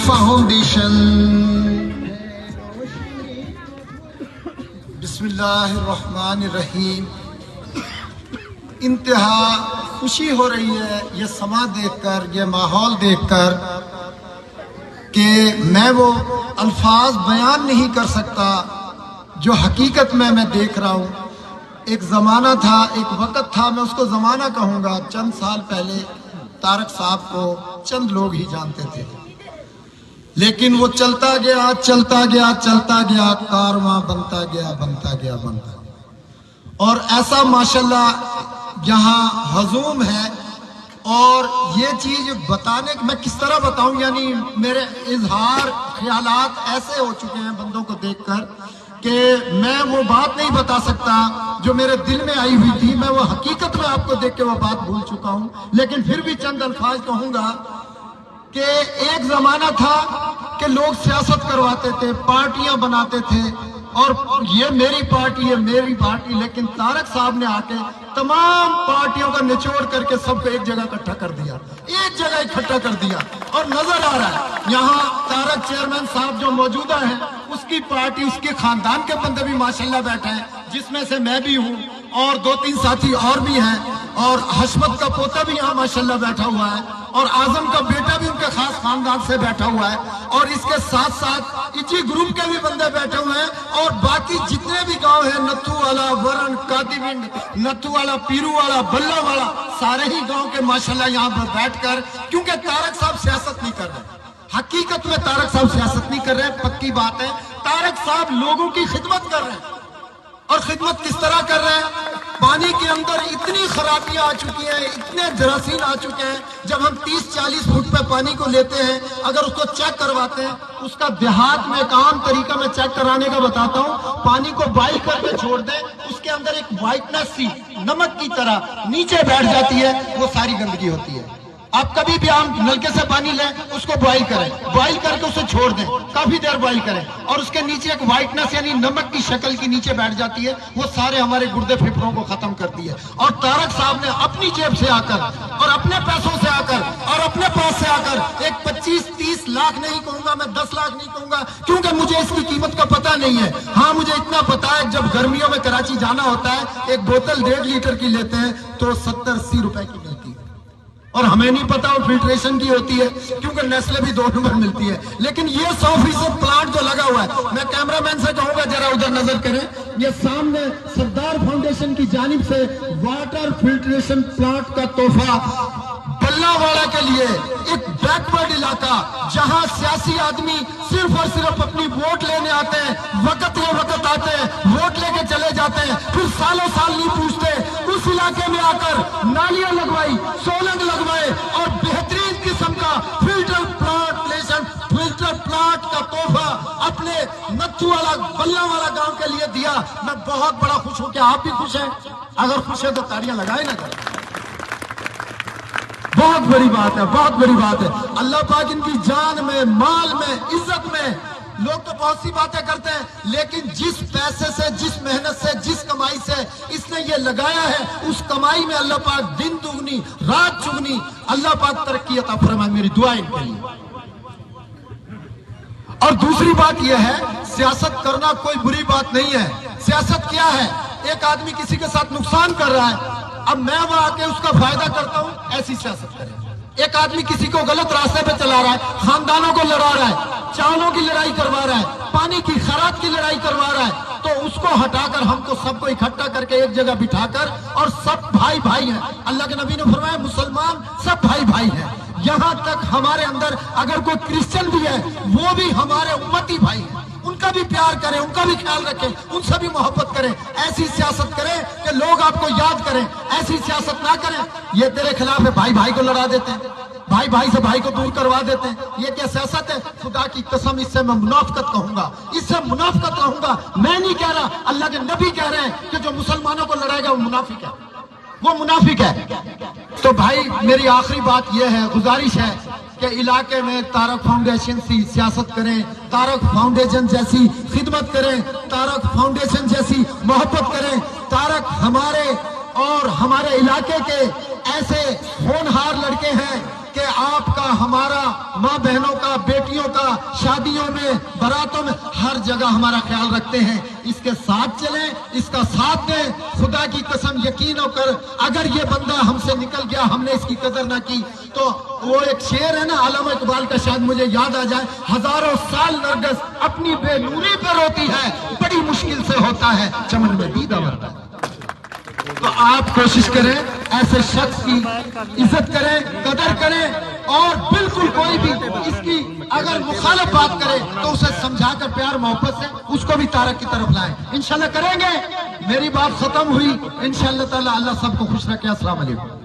Foundation. بسم اللہ الرحمن الرحیم. انتہا خوشی ہو رہی ہے یہ سما دیکھ کر، یہ ماحول دیکھ کر کہ میں وہ الفاظ بیان نہیں کر سکتا جو حقیقت میں دیکھ رہا ہوں. ایک زمانہ تھا، ایک وقت تھا، میں اس کو زمانہ کہوں گا. چند سال پہلے طارق صاحب کو چند لوگ ہی جانتے تھے، لیکن وہ چلتا گیا چلتا گیا چلتا گیا، کارواں بنتا گیا بنتا گیا بنتا گیا. اور ایسا ماشاءاللہ یہاں ہضوم ہے. اور یہ چیز بتانے میں کس طرح بتاؤں، یعنی میرے اظہار خیالات ایسے ہو چکے ہیں بندوں کو دیکھ کر کہ میں وہ بات نہیں بتا سکتا جو میرے دل میں آئی ہوئی تھی. میں وہ حقیقت میں آپ کو دیکھ کے وہ بات بھول چکا ہوں، لیکن پھر بھی چند الفاظ کہوں گا کہ ایک زمانہ تھا کہ لوگ سیاست کرواتے تھے، پارٹیاں بناتے تھے، اور یہ میری پارٹی ہے میری پارٹی. لیکن طارق صاحب نے آ کے تمام پارٹیوں کا نچوڑ کر کے سب کو ایک جگہ اکٹھا کر دیا، ایک جگہ اکٹھا کر دیا. اور نظر آ رہا ہے یہاں طارق چیئرمین صاحب جو موجودہ ہیں، اس کی پارٹی، اس کے خاندان کے بندے بھی ماشاءاللہ بیٹھے ہیں، جس میں سے میں بھی ہوں اور دو تین ساتھی اور بھی ہیں. اور حشمت کا پوتا بھی یہاں ماشاءاللہ بیٹھا ہوا ہے، اور اعظم کا بیٹا بھی ان کے خاص خاندان سے بیٹھا ہوا ہے. اور اس کے ساتھ ساتھ اچھی گروپ کے بھی بندے بیٹھے ہوئے ہیں. اور باقی جتنے بھی گاؤں ہیں، نتھو والا، ورن، کاتیونڈ، نتھو والا، پیرو والا، بلہ والا، سارے ہی گاؤں کے ماشاءاللہ یہاں پر بیٹھ کر، کیونکہ طارق صاحب سیاست نہیں کر رہے. حقیقت میں طارق صاحب سیاست نہیں کر رہے، پکی بات ہے. طارق صاحب لوگوں کی خدمت کر رہے ہیں. اور خدمت کس طرح کر رہے ہیں؟ پانی کے اندر اتنی خرابیاں آ چکی ہیں، اتنے جراثیم آ چکے ہیں. جب ہم 30-40 فٹ پہ پانی کو لیتے ہیں، اگر اس کو چیک کرواتے ہیں، اس کا دیہات میں ایک عام طریقہ میں چیک کرانے کا بتاتا ہوں. پانی کو بوائل کر کے چھوڑ دیں، اس کے اندر ایک وائٹنس سی نمک کی طرح نیچے بیٹھ جاتی ہے، وہ ساری گندگی ہوتی ہے. آپ کبھی بھی عام نلکے سے پانی لیں، اس کو بوائل کریں، بوائل کر کے اسے چھوڑ دیں، کافی دیر بوائل کریں، اور اس کے نیچے ایک وائٹنس یعنی نمک کی شکل کی نیچے بیٹھ جاتی ہے، وہ سارے ہمارے گردے پھیپھڑوں کو ختم کرتی ہے. اور طارق صاحب نے اپنی جیب سے آ کر، اور اپنے پیسوں سے آ کر، اور اپنے پاس سے آ کر ایک 25-30 لاکھ نہیں کہوں گا میں، 10 لاکھ نہیں کہوں گا، کیونکہ مجھے اس کی قیمت کا پتہ نہیں ہے. ہاں مجھے اتنا پتا ہے جب گرمیوں میں کراچی جانا ہوتا ہے، ایک بوتل 1.5 لیٹر کی لیتے ہیں تو 70-80 روپے کی ملتی ہے. اور ہمیں نہیں پتا وہ فلٹریشن کی ہوتی ہے، کیونکہ نیسلے بھی 2 نمبر ملتی ہے. لیکن یہ 100% پلانٹ جو لگا ہوا ہے، میں کیمرہ مین سے کہوں گا ذرا ادھر نظر کریں. یہ سامنے سردار فاؤنڈیشن کی جانب سے واٹر فلٹریشن پلانٹ کا تحفہ بلہ والا کے لیے، ایک بیکورڈ علاقہ جہاں سیاسی آدمی صرف اور صرف اپنی ووٹ لینے آتے ہیں، وقت آتے ہیں، ووٹ لے کے چلے جاتے ہیں، پھر سالوں سال نہیں پوچھتے. اس علاقے میں آ کر نالیاں لگوائی، سولنگ لگوائے، اور بہترین قسم کا فلٹر پلانٹ کا تحفہ اپنے نتھو والا، بلہ والا گاؤں کے لیے دیا. میں بہت بڑا خوش ہوں. کہ آپ بھی خوش ہیں؟ اگر خوش ہیں تو تالیاں لگائیں نہ کریں. بہت بڑی بات ہے، بہت بڑی بات ہے. اللہ پاک ان کی جان میں، مال میں، عزت میں. لوگ تو بہت سی باتیں کرتے ہیں، لیکن جس پیسے سے، جس محنت سے، جس کمائی سے اس نے یہ لگایا ہے، اس کمائی میں اللہ پاک دن دگنی رات چگنی اللہ پاک ترقی عطا فرمائے. میری دعا ان کے لیے. اور دوسری بات یہ ہے، سیاست کرنا کوئی بری بات نہیں ہے. سیاست کیا ہے؟ ایک آدمی کسی کے ساتھ نقصان کر رہا ہے، اب میں وہاں آ کے اس کا فائدہ کرتا ہوں، ایسی سیاست کریں. ایک آدمی کسی کو غلط راستے پہ چلا رہا ہے، خاندانوں کو لڑا رہا ہے، چاولوں کی لڑائی کروا رہا ہے، پانی کی خیرات کی لڑائی کروا رہا ہے، تو اس کو ہٹا کر ہم کو سب کو اکٹھا کر کے ایک جگہ بٹھا کر، اور سب بھائی بھائی ہیں. اللہ کے نبی نے فرمایا مسلمان سب بھائی بھائی ہیں. یہاں تک ہمارے اندر اگر کوئی کرسچن بھی ہے، وہ بھی ہمارے امتی بھائی ہیں. ان کا بھی پیار کریں، ان کا بھی خیال رکھیں، ان سے بھی محبت کریں. ایسی سیاست کریں کہ لوگ آپ کو یاد کریں. ایسی سیاست نہ کریں یہ تیرے خلاف ہے، بھائی بھائی کو لڑا دیتے ہیں، بھائی بھائی سے بھائی کو دور کروا دیتے ہیں. یہ کیا سیاست ہے؟ خدا کی قسم اس سے میں منافقت کہوں گا، اس سے منافقت کہوں گا. میں نہیں کہہ رہا، اللہ کے نبی کہہ رہے ہیں کہ جو مسلمانوں کو لڑائے گا وہ منافق ہے، وہ منافق ہے. تو بھائی میری آخری بات یہ ہے، گزارش ہے کہ علاقے میں طارق فاؤنڈیشن سی سیاست کریں، طارق فاؤنڈیشن جیسی خدمت کریں، طارق فاؤنڈیشن جیسی محبت کریں. طارق ہمارے اور ہمارے علاقے کے ایسے ہونہار لڑکے ہیں کہ آپ کا، ہمارا، ماں بہنوں کا، بیٹیوں کا، جگہ ہمارا خیال رکھتے ہیں، اس کے ساتھ چلیں، اس کا ساتھ دیں۔ خدا کی قسم یقین ہو کر اگر یہ بندہ ہم سے نکل گیا، ہم نے اس کی قدر نہ کی، تو وہ ایک شعر ہے نا علامہ اقبال کا، شاید مجھے یاد آ جائے، ہزاروں سال نرگس اپنی بے نوری پہ روتی ہے، بڑی مشکل سے ہوتا ہے چمن میں دیدہ ورتا۔ تو آپ کوشش کریں ایسے شخص کی عزت کریں، قدر کریں، اور بالکل کوئی بھی اس کی اگر مخالف بات کرے تو اسے سمجھا کر پیار محبت سے اس کو بھی تارک کی طرف لائیں۔ انشاءاللہ کریں گے۔ میری بات ختم ہوئی، انشاءاللہ تعالی اللہ سب کو خوش رکھے۔ السلام علیکم۔